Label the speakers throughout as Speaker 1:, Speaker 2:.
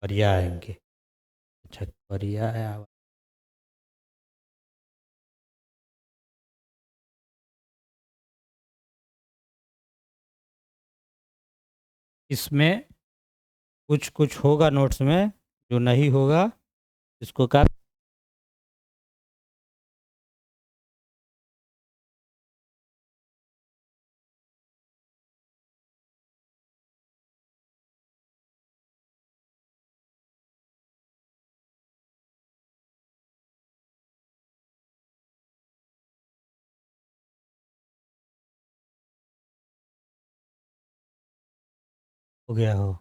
Speaker 1: पर्याय आएंगे। अच्छा, पर्याय इसमें कुछ कुछ होगा नोट्स में, जो नहीं होगा इसको क्या। हो गया हो।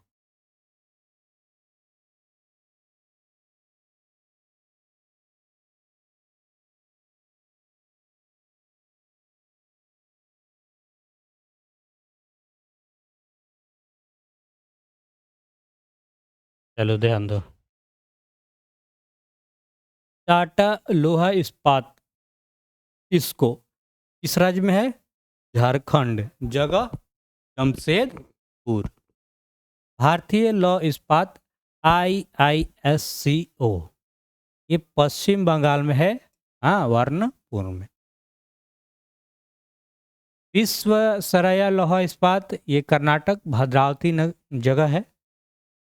Speaker 1: चलो ध्यान दो। टाटा लोहा इस्पात इसको किस राज्य में है? झारखंड। जगह जमशेदपुर। भारतीय लौह इस्पात IISCO ये पश्चिम बंगाल में है। हाँ, वाराणपुर में। विश्वेश्वरैया लौह इस्पात ये कर्नाटक भद्रावती जगह है।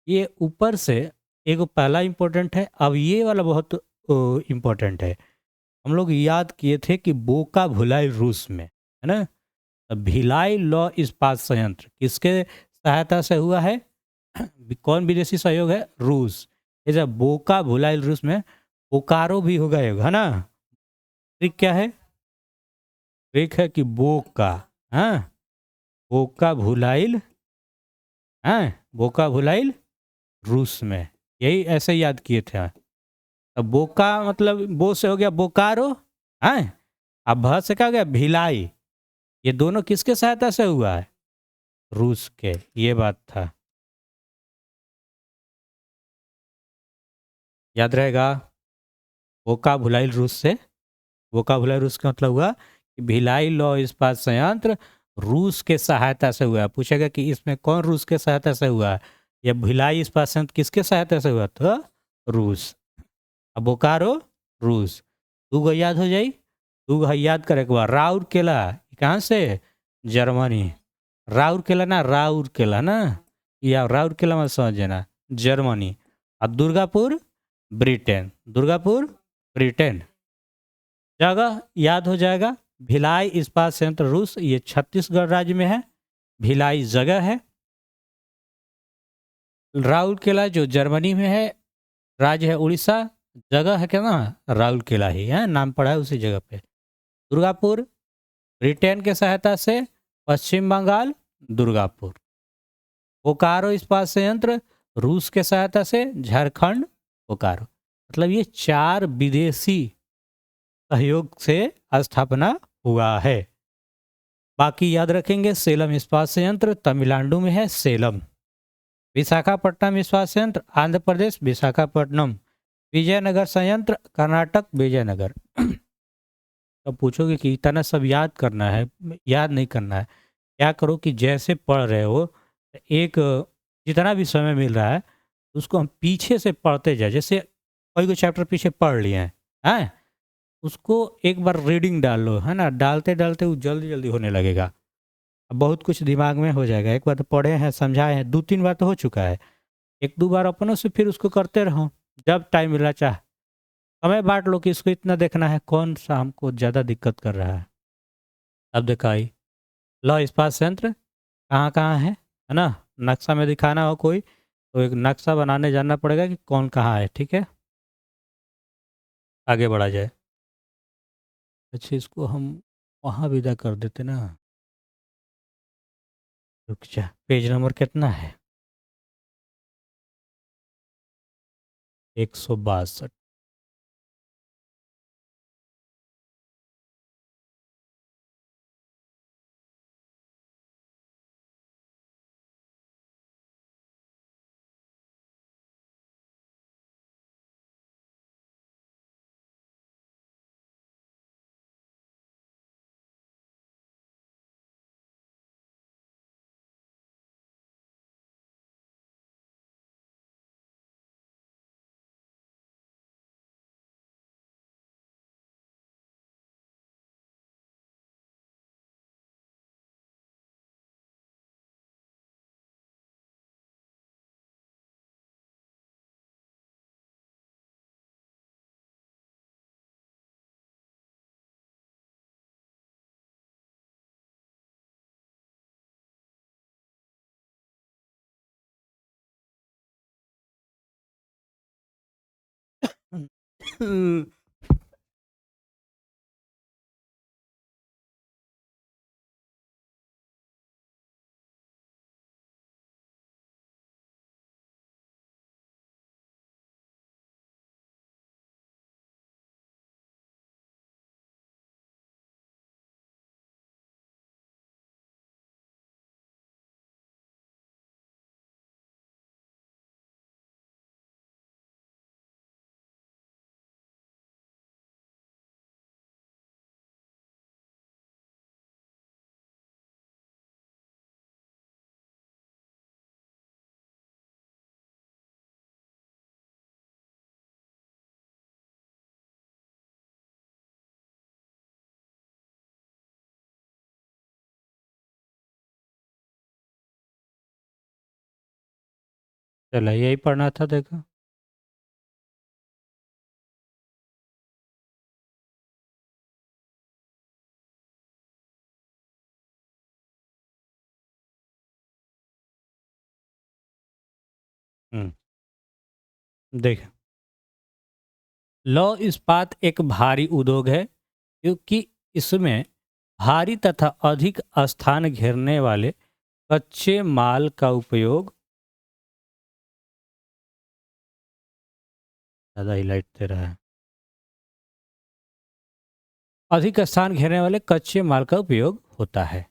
Speaker 1: ये ऊपर से एक पहला इम्पोर्टेंट है, अब ये वाला बहुत इम्पोर्टेंट है। हम लोग याद किए थे कि बोका भिलाई रूस में है ना। तो भिलाई लौह इस्पात संयंत्र किसके सहायता से हुआ है? कौन विदेशी सहयोग है? रूस। ये जब बोका भिलाई रूस में बोकारो भी होगा एक, है ना। ट्रिक क्या है? ट्रिक है कि बोका, हाँ, बोका भुलाइल, हाँ, बोका भुलाइल रूस में। यही ऐसे याद किए थे। अब बोका मतलब बो से हो गया बोकारो, हाँ। अब भ से क्या हो गया? भिलाई। ये दोनों किसके सहायता से हुआ है? रूस के। ये बात था, याद रहेगा। बोका भुलाइल रूस से, बोका भुलाइल रूस का मतलब हुआ कि भिलाई लौह इस्पात संयंत्र रूस के सहायता से हुआ है। पूछेगा कि इसमें कौन रूस के सहायता से हुआ है? यह भिलाई इस्पात संयंत्र किसके सहायता से हुआ? तो रूस। अब बोकारो रूस। दू गो याद हो जाई। दू गो याद करे एक बार। राउर केला कहाँ से? जर्मनी। राउर केला ना, राउर केला ना, या राउर केला में समझ जाना, जर्मनी। और दुर्गापुर ब्रिटेन। दुर्गापुर ब्रिटेन। जगह याद हो जाएगा। भिलाई इस्पात संयंत्र रूस, ये छत्तीसगढ़ राज्य में है। भिलाई जगह है। राउरकेला जो जर्मनी में है, राज्य है उड़ीसा। जगह है क्या ना, राउरकेला ही है, नाम पड़ा है उसी जगह पे। दुर्गापुर ब्रिटेन के सहायता से, पश्चिम बंगाल दुर्गापुर। बोकारो इस्पात संयंत्र रूस के सहायता से, झारखंड बोकारो। मतलब ये 4 विदेशी सहयोग से स्थापना हुआ है। बाकी याद रखेंगे। सेलम इस्पात संयंत्र तमिलनाडु में है, सेलम। विशाखापट्टनम इस्पात संयंत्र आंध्र प्रदेश, विशाखापट्टनम। विजयनगर संयंत्र कर्नाटक, विजयनगर। अब पूछोगे कि इतना सब याद करना है? याद नहीं करना है। क्या करो कि जैसे पढ़ रहे हो, एक जितना भी समय मिल रहा है उसको हम पीछे से पढ़ते जाए। जैसे कोई चैप्टर पीछे पढ़ लिए हैं, उसको एक बार रीडिंग डाल लो, है ना। डालते डालते वो जल्दी जल्दी होने लगेगा। अब बहुत कुछ दिमाग में हो जाएगा। एक बार तो पढ़े हैं, समझाए हैं, 2-3 बार तो हो चुका है। एक दो बार अपनों से फिर उसको करते रहो, जब टाइम मिला चाह। समय बांट लो कि इसको इतना देखना है, कौन सा हमको ज़्यादा दिक्कत कर रहा है। अब दिखाई लौ इस्पात संयंत्र कहाँ कहाँ है ना। नक्शा में दिखाना हो कोई तो एक नक्शा बनाने जानना पड़ेगा कि कौन कहाँ है, ठीक है। आगे बढ़ा जाए। अच्छा, इसको हम वहाँ विदा कर देते ना। रुक जा, पेज नंबर कितना है? 162। चलो यही पढ़ना था, देखो। देख, लौह इस्पात एक भारी उद्योग है क्योंकि इसमें भारी तथा अधिक स्थान घेरने वाले कच्चे माल का उपयोग, ज़्यादा हिलाइट दे रहा है, अधिक स्थान घेरने वाले कच्चे माल का उपयोग होता है।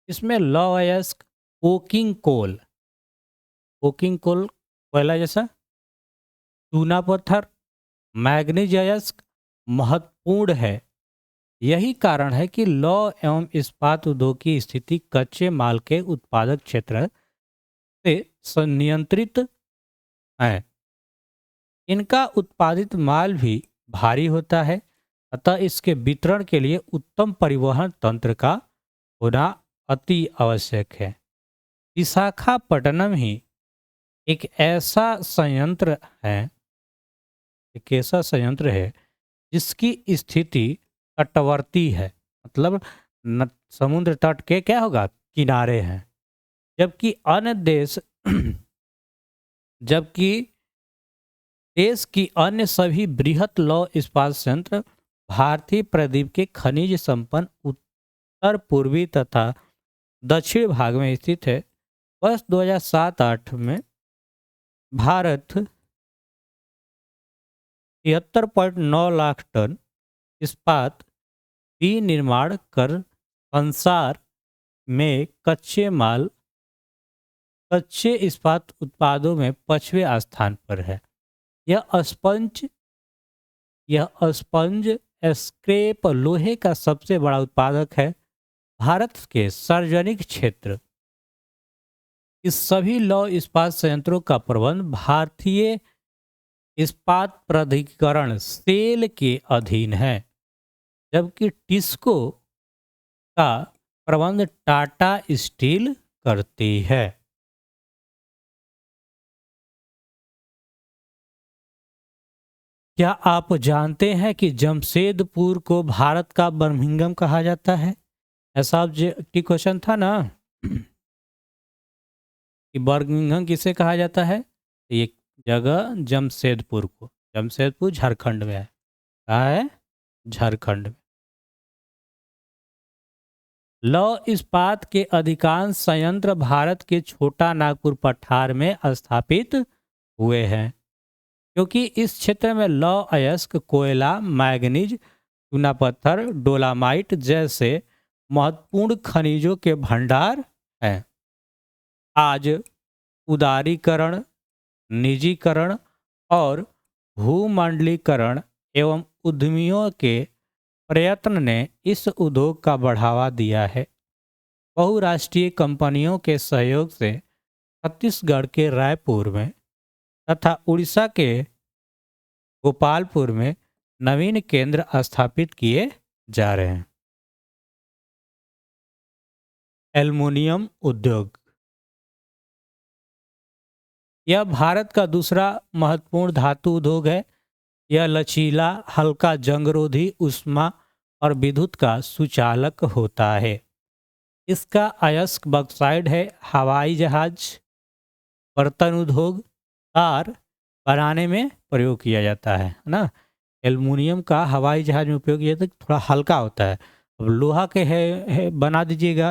Speaker 1: इसमें लौह अयस्क, कोकिंग कोल कोयला जैसा, चूना पत्थर, मैग्नीज अयस्क महत्वपूर्ण है। यही कारण है कि लौह एवं इस्पात उद्योग की स्थिति कच्चे माल के उत्पादक क्षेत्र से संनियंत्रित है। इनका उत्पादित माल भी भारी होता है, अतः इसके वितरण के लिए उत्तम परिवहन तंत्र का होना अति आवश्यक है। विशाखापट्टनम ही एक ऐसा संयंत्र है जिसकी स्थिति तटवर्ती है, मतलब समुद्र तट के क्या होगा, किनारे हैं। जबकि देश की अन्य सभी बृहत लौह इस्पात संयंत्र भारतीय प्रदीप के खनिज संपन्न उत्तर पूर्वी तथा दक्षिण भाग में स्थित है। वर्ष 2007-8 में भारत 73.9 लाख टन इस्पात विनिर्माण कर संसार में कच्चे इस्पात उत्पादों में 5वें स्थान पर है। यह स्पंज स्क्रैप लोहे का सबसे बड़ा उत्पादक है। भारत के सार्वजनिक क्षेत्र इस सभी लौह इस्पात संयंत्रों का प्रबंध भारतीय इस्पात प्राधिकरण सेल के अधीन है, जबकि टिस्को का प्रबंध टाटा स्टील करती है। क्या आप जानते हैं कि जमशेदपुर को भारत का बर्मिंघम कहा जाता है? ऐसा ऑब्जेक्टिव क्वेश्चन था ना कि बर्मिंघम किसे कहा जाता है? ये जगह जमशेदपुर झारखंड में है। कहाँ है? झारखंड में। लौह इस्पात के अधिकांश संयंत्र भारत के छोटा नागपुर पठार में स्थापित हुए हैं, क्योंकि इस क्षेत्र में लौह अयस्क, कोयला, मैग्नीज, चूना पत्थर, डोलामाइट जैसे महत्वपूर्ण खनिजों के भंडार हैं। आज उदारीकरण, निजीकरण और भूमंडलीकरण एवं उद्यमियों के प्रयत्न ने इस उद्योग का बढ़ावा दिया है। बहुराष्ट्रीय कंपनियों के सहयोग से छत्तीसगढ़ के रायपुर में तथा उड़ीसा के गोपालपुर में नवीन केंद्र स्थापित किए जा रहे हैं। एल्युमिनियम उद्योग, यह भारत का दूसरा महत्वपूर्ण धातु उद्योग है। यह लचीला, हल्का, जंगरोधी, ऊष्मा और विद्युत का सुचालक होता है। इसका अयस्क बॉक्साइड है। हवाई जहाज, बर्तन उद्योग, तार बनाने में प्रयोग किया जाता है ना। एल्युमिनियम का हवाई जहाज में उपयोग ये तो थोड़ा हल्का होता है। अब लोहा के है बना दीजिएगा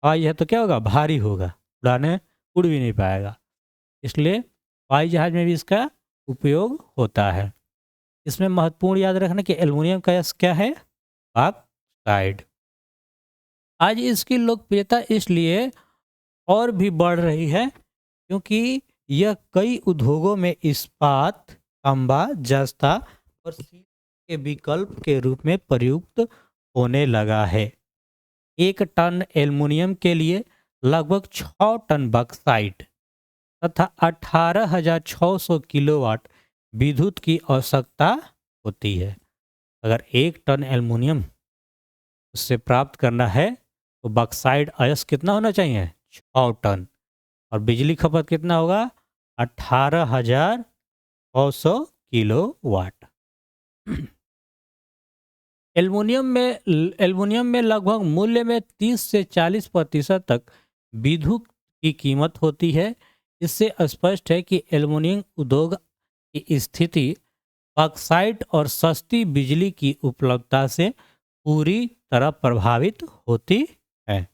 Speaker 1: हवाई जहाज तो क्या होगा, भारी होगा, उड़ाने उड़ भी नहीं पाएगा। इसलिए हवाई जहाज में भी इसका उपयोग होता है। इसमें महत्वपूर्ण याद रखना कि एल्युमिनियम का क्या है, ऑक्साइड। आज इसकी लोकप्रियता इसलिए और भी बढ़ रही है क्योंकि यह कई उद्योगों में इस्पात, तांबा, जस्ता और स्टील के विकल्प के रूप में प्रयुक्त होने लगा है। 1 टन एल्युमिनियम के लिए लगभग 6 टन बॉक्साइट तथा 18,600 किलोवाट विद्युत की आवश्यकता होती है। अगर 1 टन एल्युमिनियम उससे प्राप्त करना है तो बॉक्साइट अयस्क कितना होना चाहिए, 6 टन। और बिजली खपत कितना होगा, 18,600 किलो वाट। एल्युमिनियम में लगभग मूल्य में 30 से 40% तक विद्युत की कीमत होती है। इससे स्पष्ट है कि एल्युमिनियम उद्योग की स्थिति बॉक्साइट और सस्ती बिजली की उपलब्धता से पूरी तरह प्रभावित होती है।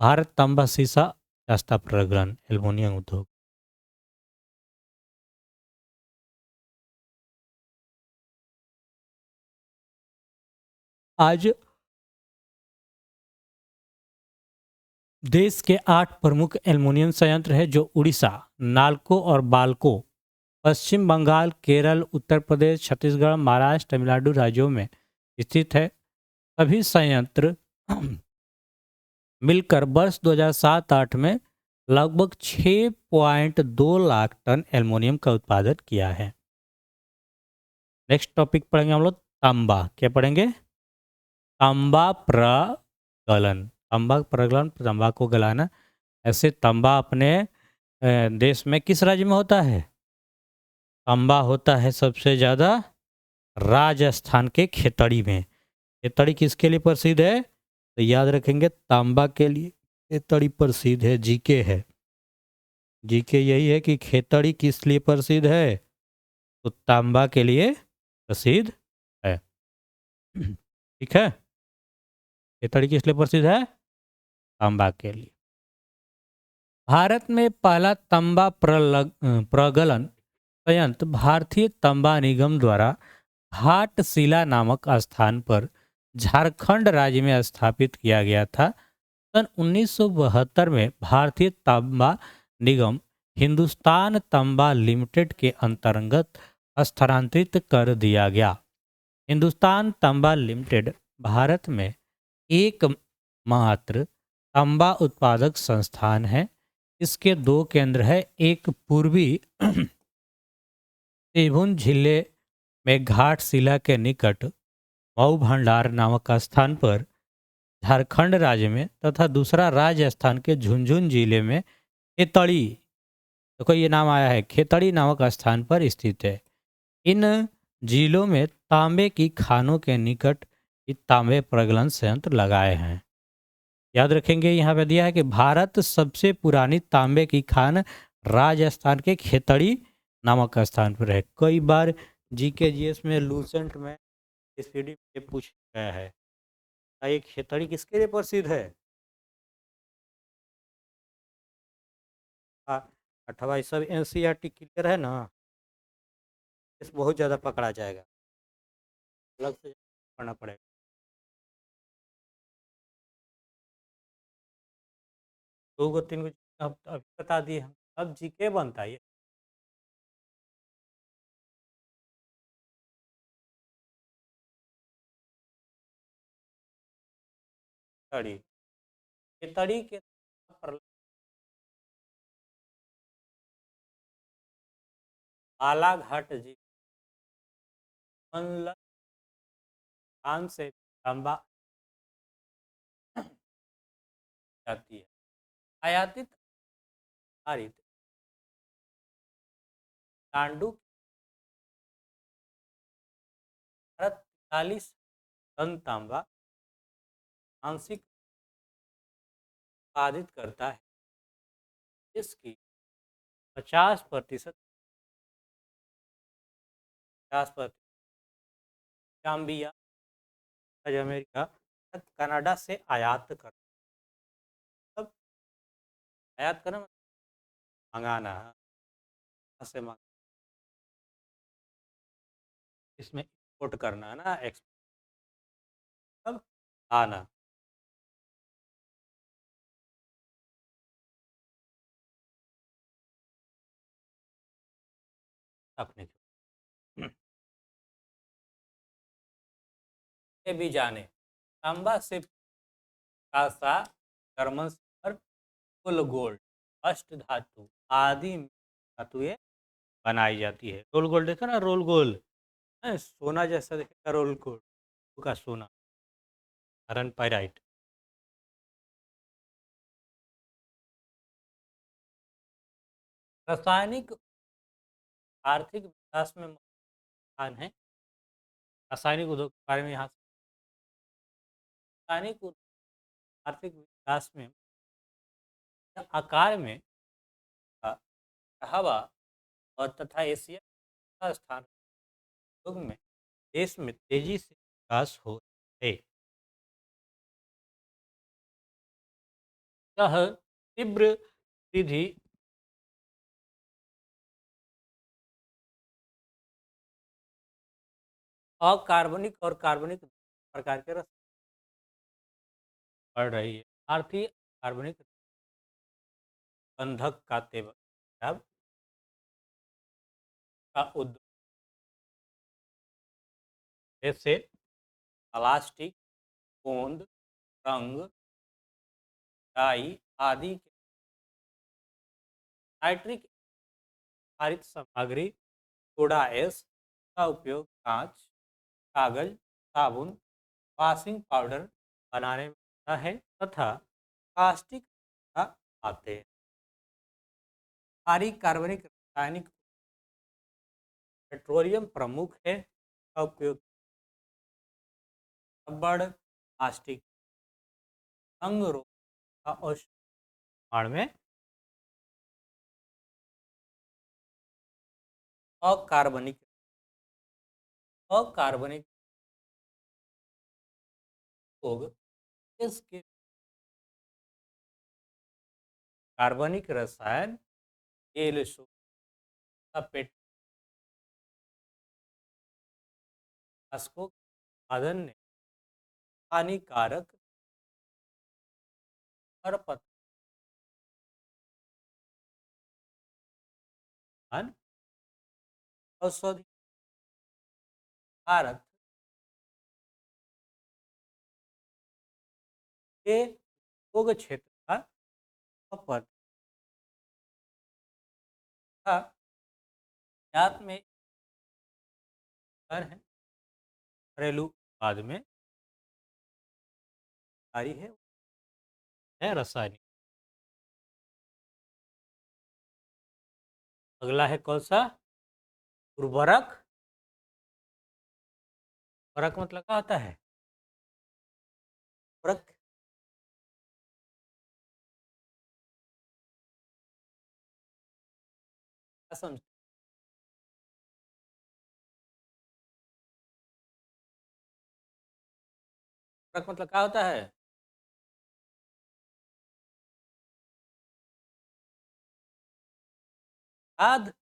Speaker 1: भारत तांबा सीसा जस्ता प्रगलन एल्युमिनियम उद्योग। आज देश के 8 प्रमुख एल्युमिनियम संयंत्र हैं जो उड़ीसा, नालको और बाल्को, पश्चिम बंगाल, केरल, उत्तर प्रदेश, छत्तीसगढ़, महाराष्ट्र, तमिलनाडु राज्यों में स्थित है। सभी संयंत्र मिलकर वर्ष 2007-8 में लगभग 6.2 लाख टन एल्युमिनियम का उत्पादन किया है। नेक्स्ट टॉपिक पढ़ेंगे हम लोग तांबा। क्या पढ़ेंगे, तांबा प्रगलन। तांबा प्रगलन, तांबा को गलाना। ऐसे तांबा अपने देश में किस राज्य में होता है, तांबा होता है सबसे ज़्यादा राजस्थान के खेतड़ी में। खेतड़ी किसके लिए प्रसिद्ध है, तो याद रखेंगे तांबा के लिए खेतड़ी प्रसिद्ध है। जीके है, जीके यही है कि खेतड़ी किस लिए प्रसिद्ध है, तो तांबा के लिए प्रसिद्ध है। ठीक है, खेतड़ी किस लिए प्रसिद्ध है, तांबा के लिए। भारत में पहला तांबा प्रगलन संयंत्र भारतीय तांबा निगम द्वारा घाटशिला नामक स्थान पर झारखंड राज्य में स्थापित किया गया था। सन 1972 में भारतीय तांबा निगम हिंदुस्तान तांबा लिमिटेड के अंतर्गत स्थानांतरित कर दिया गया। हिंदुस्तान तांबा लिमिटेड भारत में एकमात्र तांबा उत्पादक संस्थान है। इसके 2 केंद्र हैं, एक पूर्वी सिंहभूम जिले में घाटशिला के निकट मऊ भंडार नामक स्थान पर झारखंड राज्य में, तथा दूसरा राजस्थान के झुंझुनू जिले में खेतड़ी, देखो ये नाम आया है, खेतड़ी नामक स्थान पर स्थित है। इन जिलों में तांबे की खानों के निकट ही तांबे प्रगलन संयंत्र लगाए हैं। याद रखेंगे, यहाँ पे दिया है कि भारत सबसे पुरानी तांबे की खान राजस्थान के खेतड़ी नामक स्थान पर है। कई बार जीके जीएस में, लूसेंट में, एसपीडी में पूछ गया है, ये खेतड़ी किसके लिए प्रसिद्ध है। हाँ, अठवा सब एनसीईआरटी क्लियर है ना, इस बहुत ज़्यादा पकड़ा जाएगा, अलग से पढ़ना पड़ेगा। दो गो तीन गो अब अभी बता दिए हम, अब जीके बनता है ये। तड़ी, ये तड़ी के बालाघाट जी मतलब खान से तांबा जाती है, आयातित आरित तांडु भारत 40 टन तांबा आंशिक उत्पादित करता है। इसकी 50% राष्ट्रपति जाम्बिया अमेरिका कनाडा से आयात कर, मतलब आयात करना मतलब मंगाना से मंग, इसमें इंपोर्ट करना है ना, एक्सपोर्ट आना। अपने ये भी जाने तांबा से कांसा जर्मन सिल्वर कुल गोल्ड अष्ट धातु आदि धातुएं बनाई जाती है। रोल गोल्ड देखा ना, रोल गोल्ड है, सोना जैसा दिखेगा रोल गोल्ड का सोना, आयरन पाइराइट। रासायनिक आर्थिक विकास में महान है। रासायनिक उद्योग के बारे में यहाँ रासायनिक आर्थिक विकास में आकार में हवा और तथा एशिया का स्थान उद्योग में देश में तेजी से विकास हो है। यह तीव्र वृद्धि अकार्बनिक और कार्बनिक प्रकार के रस बढ़ रही है। भारतीय कार्बनिक बंधक का तेल का उद्योग जैसे प्लास्टिक, गोंद, रंग, डाई आदि के नाइट्रिक आधारित सामग्री सोडा एस का उपयोग कांच, कागज, साबुन, वॉशिंग पाउडर बनाने में होता है तथा प्लास्टिक आते हैं। भारी कार्बनिक रासायनिक पेट्रोलियम प्रमुख है का उपयोग रबड़, प्लास्टिक, अंग रोग का औषध निर्माण में अकार्बनिक अकार्बनिक उपयोग इसके कार्बनिक रसायन तेल पेट उत्पादन ने हानिकारक खरपतवार औषधि भारत के उद्योग क्षेत्र का खपत का निर्यात में है। घरेलू उत्पाद में जारी है रासायनिक। अगला है कौन सा, उर्वरक। उर्वरक मतलब क्या होता है, उर्वरक क्या समझ, उर्वरक मतलब क्या होता है, खाद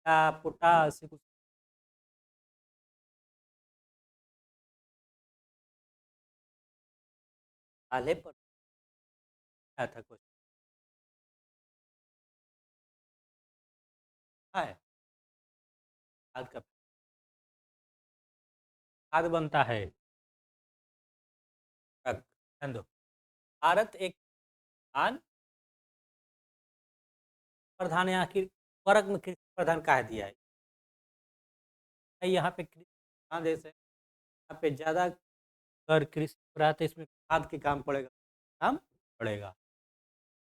Speaker 1: या पोटास कुछ डाले पर क्या था कुछ है, खाद का खाद बनता है। ध्यान दो, भारत एक किसान प्रधान, यहाँ की वर्ग में कृषि प्रधान कहा दिया है। यहाँ पे किसान देश है, यहाँ पे ज्यादा कर कृषि हो रहा है तो इसमें खाद के काम पड़ेगा, काम पड़ेगा।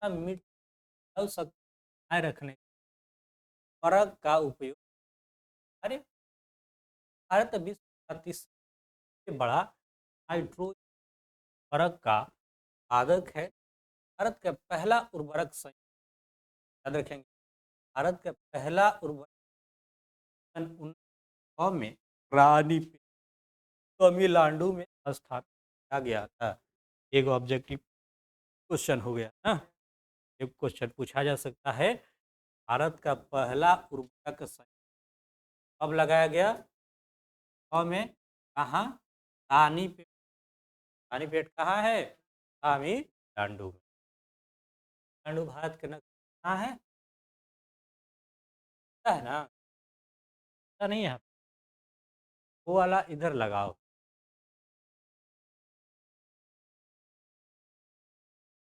Speaker 1: मिट्टी बनाए रखने वर्ग का उपयोग, अरे भारत विश्व का तीसरा बड़ा हाइड्रो वर्ग का उत्पादक है। भारत का पहला उर्वरक संयंत्र, याद रखेंगे, भारत का पहला उर्वरक 1900 में रानीपेट तमिलनाडु में स्थापित किया गया था। एक ऑब्जेक्टिव क्वेश्चन हो गया ना। एक क्वेश्चन पूछा जा सकता है, भारत का पहला उर्वरक कब लगाया गया? में कहाँ? रानीपेट। रानीपेट कहाँ है? तमिलनाडु में। तमिलनाडु भारत के नक्शे कहाँ है? पता है ना? पता नहीं है? वो वाला इधर लगाओ।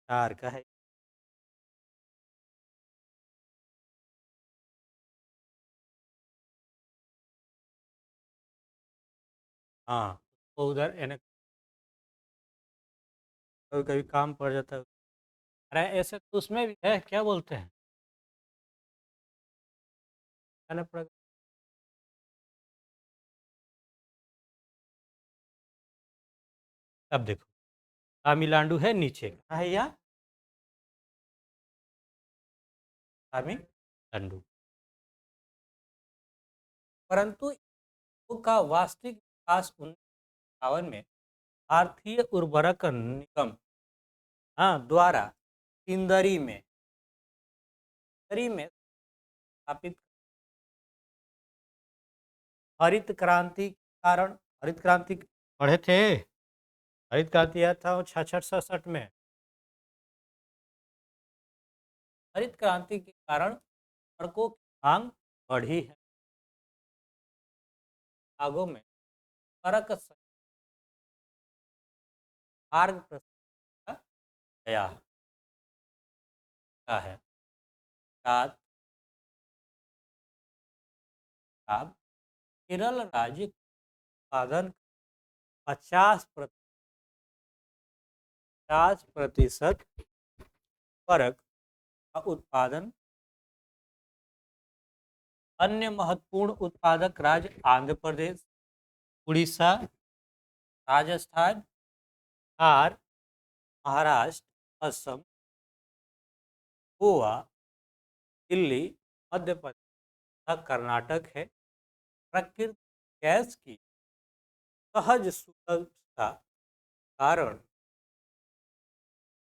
Speaker 1: चार का है। हाँ, वो उधर कभी कभी काम पड़ जाता है। अरे ऐसे तो उसमें भी है, क्या बोलते हैं, जाना पड़ेगा। अब देखो, तमिलनाडु है नीचे, कहाँ है यहाँ? तमिलनाडु। परंतु का वास्तविक विकास 1951 में भारतीय उर्वरक निगम, हाँ, द्वारा इंदरी में स्थापित। हरित क्रांति के कारण, हरित क्रांति पढ़े थे? हरित क्रांति आया था 66-67 में। हरित क्रांति के कारण सड़कों की मांग बढ़ी है। भागों में सड़क मार्ग प्रशस्त गया है। रात अब केरल राज्य उत्पादन 50% वर्ग का उत्पादन। अन्य महत्वपूर्ण उत्पादक राज्य आंध्र प्रदेश, उड़ीसा, राजस्थान, बिहार, महाराष्ट्र, असम, गोवा, दिल्ली, मध्य प्रदेश तथा कर्नाटक है। प्राकृतिक गैस की सहज सुलभता कारण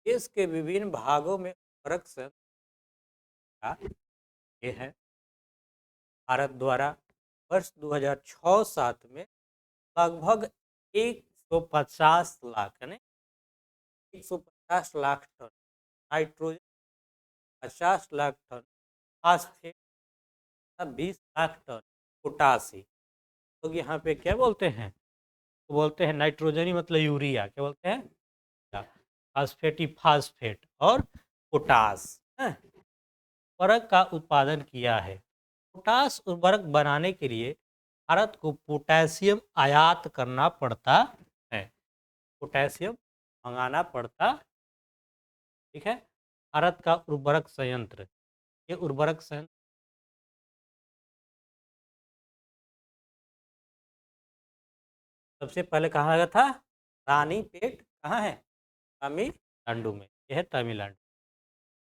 Speaker 1: देश के विभिन्न भागों में उर्वरक संयंत्र ये है। भारत द्वारा वर्ष 2006-07 में लगभग 150 लाख, यानी 150 lakh ton nitrogen, 50 lakh ton phosphate, 20 lakh ton potash. तो यहाँ पे क्या बोलते हैं? तो बोलते हैं नाइट्रोजनी मतलब यूरिया, क्या बोलते हैं? फास्फेटी फास्फेट और पोटास उर्वरक का उत्पादन किया है। पोटास उर्वरक बनाने के लिए भारत को पोटेशियम आयात करना पड़ता है। पोटेशियम मंगाना पड़ता, ठीक है। भारत का उर्वरक संयंत्र, ये उर्वरक संयंत्र सबसे पहले कहाँ लगा था? रानीपेट। कहाँ है? तमिलनाडु में। यह है तमिलनाडु।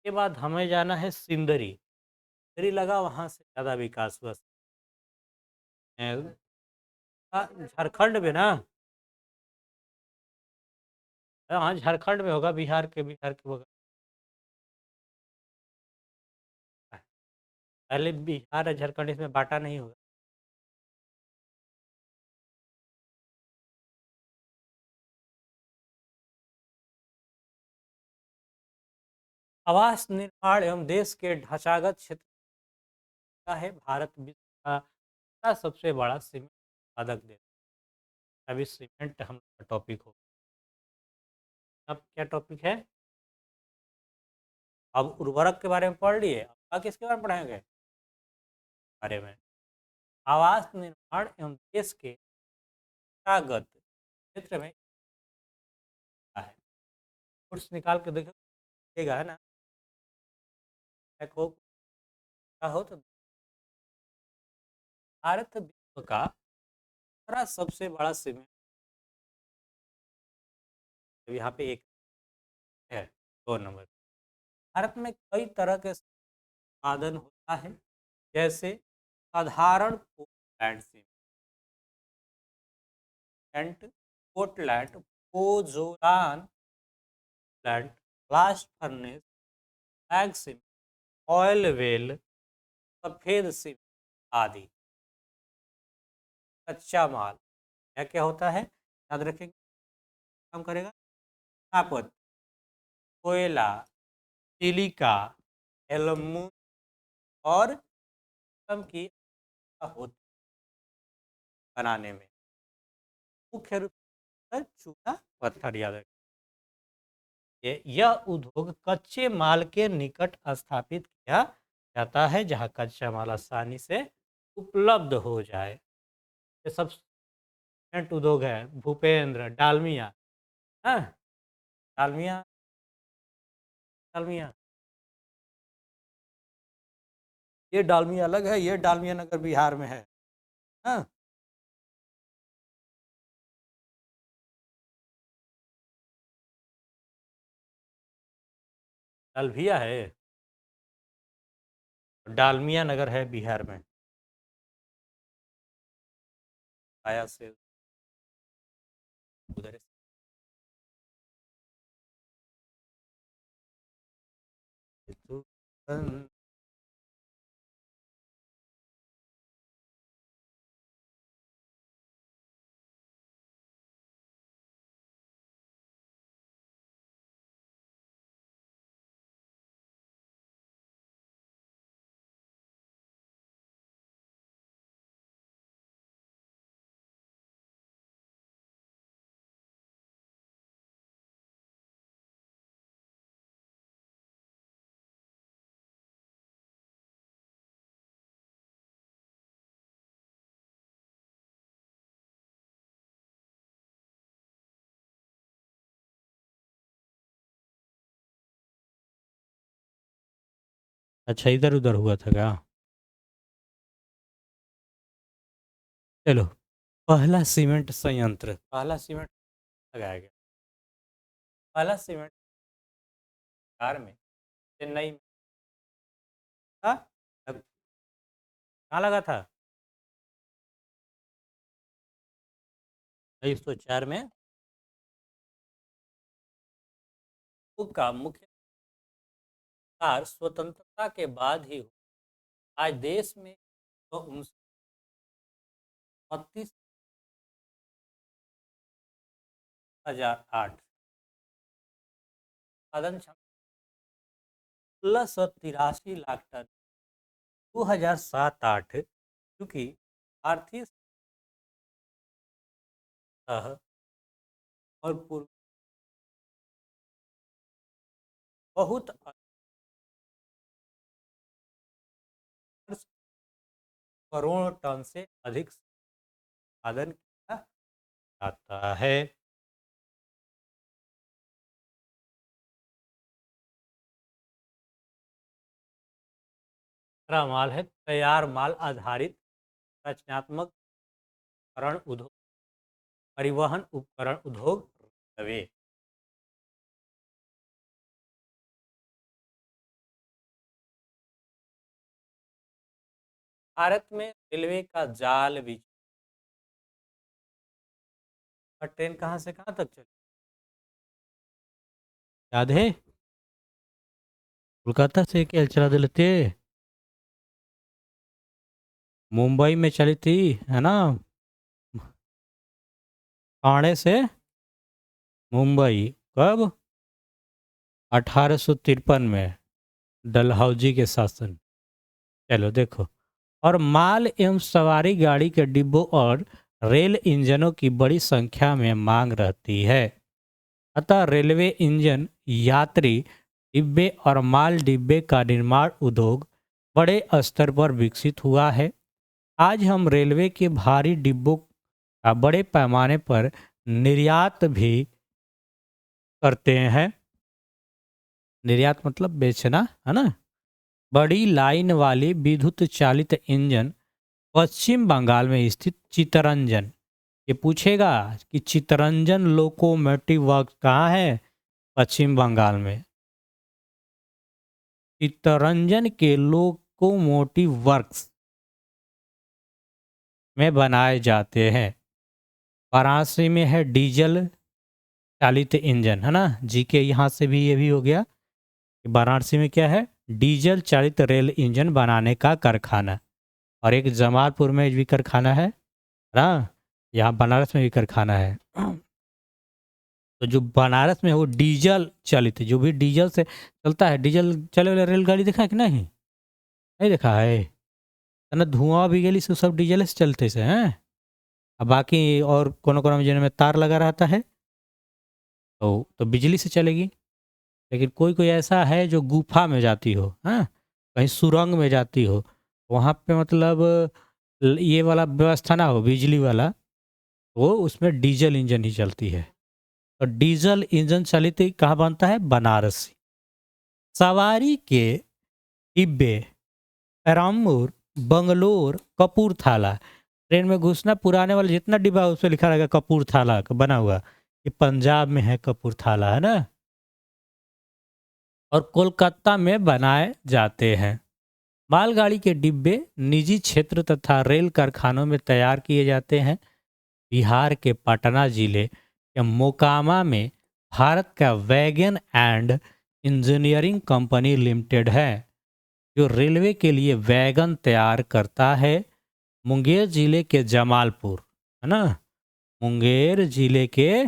Speaker 1: के बाद हमें जाना है सिंदरी। सिंदरी लगा, वहाँ से ज़्यादा विकास हुआ। झारखंड में ना? हाँ, झारखंड में होगा, बिहार के होगा। पहले बिहार और झारखंड इसमें बांटा नहीं होगा। आवास निर्माण एवं देश के ढांचागत क्षेत्र का है भारत विश्व का सबसे बड़ा सीमेंट उत्पादक देश। अभी सीमेंट हम टॉपिक हो। अब क्या टॉपिक है? अब उर्वरक के बारे में पढ़ लिए, अब किसके बारे में पढ़ाएंगे? बारे में आवास निर्माण एवं देश के ढांचागत क्षेत्र में है। कुछ निकाल के देखेगा, है ना? को क्या हो तो भारत विश्व का दूसरा सबसे बड़ा सीमेंट। यहाँ पे एक है 2 नंबर। भारत में कई तरह के उत्पादन होता है, जैसे साधारण Portland cement, Portland, pozzolana plant, blast furnace, bag cement, oil well, सफेद सीमेंट आदि। कच्चा माल यह क्या होता है, याद रखेंगे, काम करेगा खपत, कोयला, सिलिका, एल्यूमीनियम और शीशम की होती बनाने में, मुख्य रूप से चूना पत्थर। याद रखें, यह उद्योग कच्चे माल के निकट स्थापित किया जाता है, जहां कच्चा माल आसानी से उपलब्ध हो जाए। ये सब सीमेंट उद्योग है। भूपेंद्र, डालमिया, हाँ, डालमिया, डालमिया, ये डालमिया अलग है, ये डालमिया नगर बिहार में है। हाँ, डालभिया है, डालमिया नगर है बिहार में। आया से उधर से। अच्छा, इधर उधर हुआ था क्या? चलो, पहला सीमेंट संयंत्र, पहला सीमेंट लगाया गया, पहला सीमेंट कार में चेन्नई में था। कहाँ लगा था? 1904 में का मुख्य कार्य स्वतंत्रता के बाद ही हुआ। आज देश में तो 32,008 उत्पादन क्षमता, 1683 लाख टन, 2007-08, क्योंकि आर्थिक सह और पूर्व बहुत करोड़ टन से अधिक उत्पादन किया जाता है। दूसरा माल है तैयार माल आधारित रचनात्मक उपकरण उद्योग, परिवहन उपकरण उद्योग, रेलवे। भारत में रेलवे का जाल बिछा, ट्रेन कहाँ से कहाँ तक चली, याद है? कोलकाता से क्या चला देते, मुंबई में चली थी, है ना? ठाणे से मुंबई, कब? 1853 में, डलहौजी के शासन। चलो देखो, और माल एवं सवारी गाड़ी के डिब्बों और रेल इंजनों की बड़ी संख्या में मांग रहती है, अतः रेलवे इंजन, यात्री डिब्बे और माल डिब्बे का निर्माण उद्योग बड़े स्तर पर विकसित हुआ है। आज हम रेलवे के भारी डिब्बों का बड़े पैमाने पर निर्यात भी करते हैं। निर्यात मतलब बेचना, है ना? बड़ी लाइन वाली विद्युत चालित इंजन पश्चिम बंगाल में स्थित चितरंजन, ये पूछेगा कि चितरंजन लोकोमोटिव वर्क्स कहाँ है? पश्चिम बंगाल में। चित्तरंजन के लोकोमोटिव वर्क्स में बनाए जाते हैं। वाराणसी में है डीजल चालित इंजन, है ना। जी के यहाँ से भी ये भी हो गया कि वाराणसी में क्या है, डीजल चालित रेल इंजन बनाने का कारखाना। और एक जमालपुर में भी कारखाना है ना, यहाँ बनारस में भी कारखाना है। तो जो बनारस में है वो डीजल चालित है, जो भी डीजल से चलता है। डीजल चले वाला रेलगाड़ी देखा है कि नहीं? नहीं देखा है ना। धुआं भी गली से सब डीजल से चलते से हैं। अब बाकी और कोनो कोनो जिनमें तार लगा रहता है तो बिजली से चलेगी। लेकिन कोई कोई ऐसा है जो गुफा में जाती हो, हाँ, कहीं सुरंग में जाती हो, वहाँ पे मतलब ये वाला व्यवस्था ना हो बिजली वाला, वो उसमें डीजल इंजन ही चलती है। और डीजल इंजन चलित कहाँ बनता है? बनारसी। सवारी के डिब्बे पेराम्बूर, बंगलोर, कपूरथला। ट्रेन में घुसना, पुराने वाले जितना डिब्बा है उस पर लिखा रहेगा कपूरथला का बना हुआ। ये पंजाब में है कपूरथला, है ना। और कोलकाता में बनाए जाते हैं। मालगाड़ी के डिब्बे निजी क्षेत्र तथा रेल कारखानों में तैयार किए जाते हैं। बिहार के पटना जिले के मोकामा में भारत का wagon and engineering company limited है, जो रेलवे के लिए वैगन तैयार करता है। मुंगेर जिले के जमालपुर, है ना, मुंगेर जिले के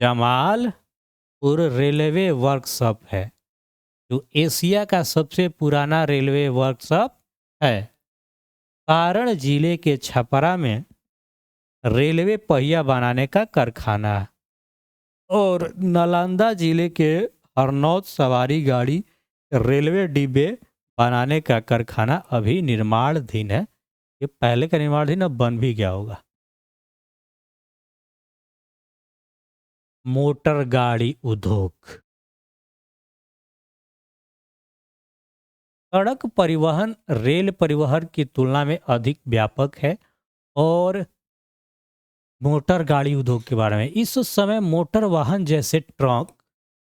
Speaker 1: जमालपुर रेलवे वर्कशॉप है, जो एशिया का सबसे पुराना रेलवे वर्कशॉप है। सारण जिले के छपरा में रेलवे पहिया बनाने का कारखाना है। और नालंदा जिले के हरनौत सवारी गाड़ी रेलवे डिब्बे बनाने का कारखाना अभी निर्माणाधीन है। ये पहले का निर्माणाधीन, अब बन भी गया होगा। मोटर गाड़ी उद्योग। सड़क परिवहन रेल परिवहन की तुलना में अधिक व्यापक है। और मोटर गाड़ी उद्योग के बारे में, इस समय मोटर वाहन जैसे ट्रक,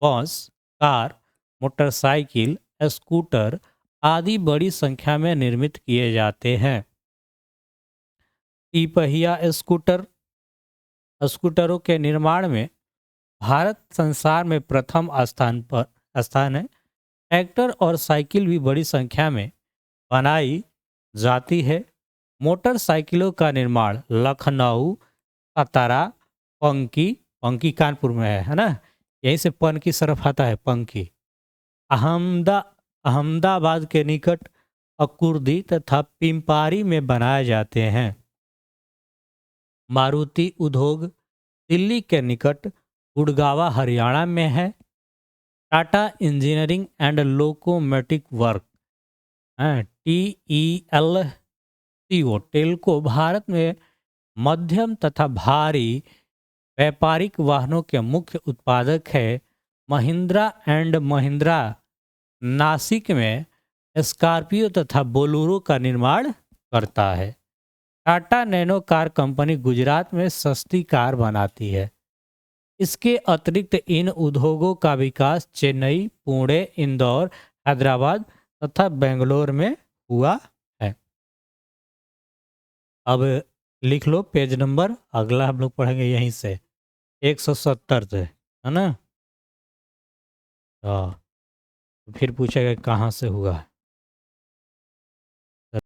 Speaker 1: बस, कार, मोटरसाइकिल, स्कूटर आदि बड़ी संख्या में निर्मित किए जाते हैं। तिपहिया स्कूटरों के निर्माण में भारत संसार में प्रथम स्थान है। ट्रैक्टर और साइकिल भी बड़ी संख्या में बनाई जाती है। मोटरसाइकिलों का निर्माण लखनऊ, सतारा, पंकी कानपुर में है ना। यहीं से पन की तरफ आता है पंकी। अहमदाबाद के निकट अकुर्दी तथा पिंपारी में बनाए जाते हैं। मारुति उद्योग दिल्ली के निकट गुड़गावा हरियाणा में है। Tata engineering and locomotive work TELCO Telco Bharat में मध्यम तथा भारी व्यापारिक वाहनों के मुख्य उत्पादक है। महिंद्रा एंड महिंद्रा नासिक में स्कॉर्पियो तथा बोलेरो का निर्माण करता है। Tata nano car company Gujarat में सस्ती कार बनाती है। इसके अतिरिक्त इन उद्योगों का विकास चेन्नई, पुणे, इंदौर, हैदराबाद तथा बेंगलोर में हुआ है। अब लिख लो पेज नंबर, अगला हम लोग पढ़ेंगे यहीं से 170 से, है ना। हाँ, फिर पूछेगा कहाँ से हुआ है।